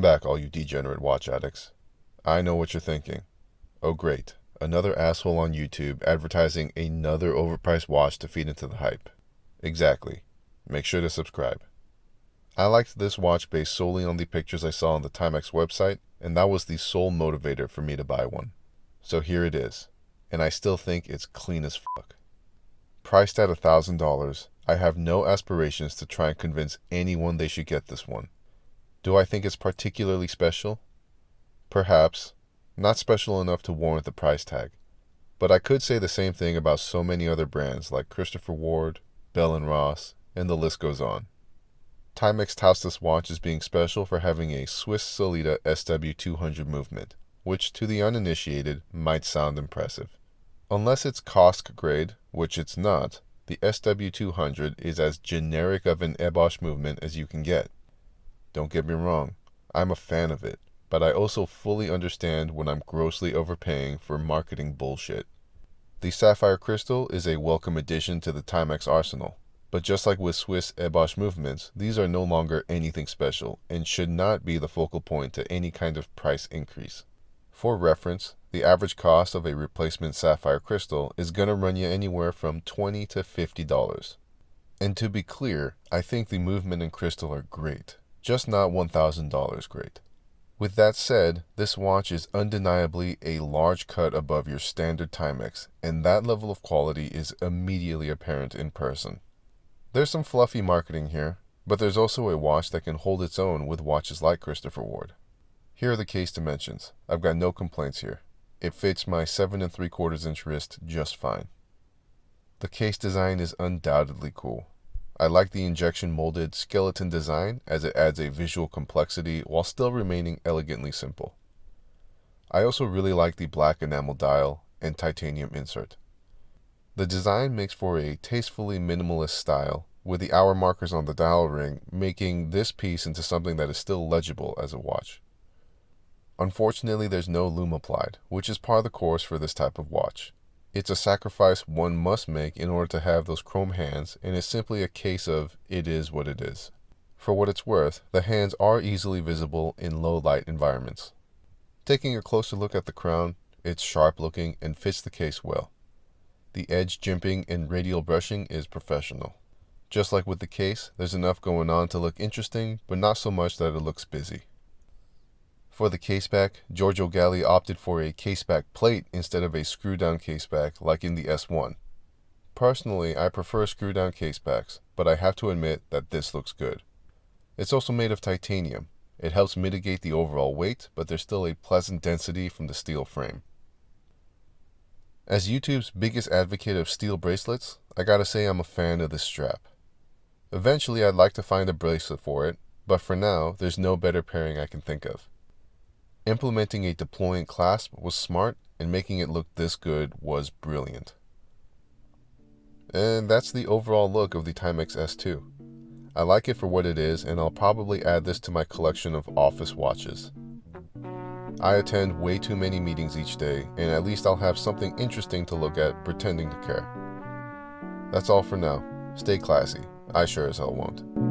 Welcome back, all you degenerate watch addicts. I know what you're thinking. Oh great, another asshole on YouTube advertising another overpriced watch to feed into the hype. Exactly. Make sure to subscribe. I liked this watch based solely on the pictures I saw on the Timex website, and that was the sole motivator for me to buy one. So here it is, and I still think it's clean as fuck. Priced at $1,000, I have no aspirations to try and convince anyone they should get this one. Do I think it's particularly special? Perhaps. Not special enough to warrant the price tag. But I could say the same thing about so many other brands like Christopher Ward, Bell & Ross, and the list goes on. Timex touts this watch as being special for having a Swiss Solita SW200 movement, which to the uninitiated might sound impressive. Unless it's Kosk grade, which it's not, the SW200 is as generic of an Ebosh movement as you can get. Don't get me wrong, I'm a fan of it, but I also fully understand when I'm grossly overpaying for marketing bullshit. The sapphire crystal is a welcome addition to the Timex arsenal, but just like with Swiss Ebosh movements, these are no longer anything special and should not be the focal point to any kind of price increase. For reference, the average cost of a replacement sapphire crystal is gonna run you anywhere from $20 to $50. And to be clear, I think the movement and crystal are great, just not $1,000 great. With that said, this watch is undeniably a large cut above your standard Timex, and that level of quality is immediately apparent in person. There's some fluffy marketing here, but there's also a watch that can hold its own with watches like Christopher Ward. Here are the case dimensions. I've got no complaints here. It fits my 7 3/4 inch wrist just fine. The case design is undoubtedly cool. I like the injection molded skeleton design as it adds a visual complexity while still remaining elegantly simple. I also really like the black enamel dial and titanium insert. The design makes for a tastefully minimalist style, with the hour markers on the dial ring making this piece into something that is still legible as a watch. Unfortunately, there's no lume applied, which is par the course for this type of watch. It's a sacrifice one must make in order to have those chrome hands, and it's simply a case of it is what it is. For what it's worth, the hands are easily visible in low light environments. Taking a closer look at the crown, it's sharp looking and fits the case well. The edge jimping and radial brushing is professional. Just like with the case, there's enough going on to look interesting, but not so much that it looks busy. For the caseback, Giorgio Galli opted for a caseback plate instead of a screw-down caseback like in the S1. Personally, I prefer screw-down casebacks, but I have to admit that this looks good. It's also made of titanium. It helps mitigate the overall weight, but there's still a pleasant density from the steel frame. As YouTube's biggest advocate of steel bracelets, I gotta say I'm a fan of this strap. Eventually I'd like to find a bracelet for it, but for now, there's no better pairing I can think of. Implementing a deploying clasp was smart, and making it look this good was brilliant. And that's the overall look of the Timex S2. I like it for what it is, and I'll probably add this to my collection of office watches. I attend way too many meetings each day, and at least I'll have something interesting to look at pretending to care. That's all for now. Stay classy. I sure as hell won't.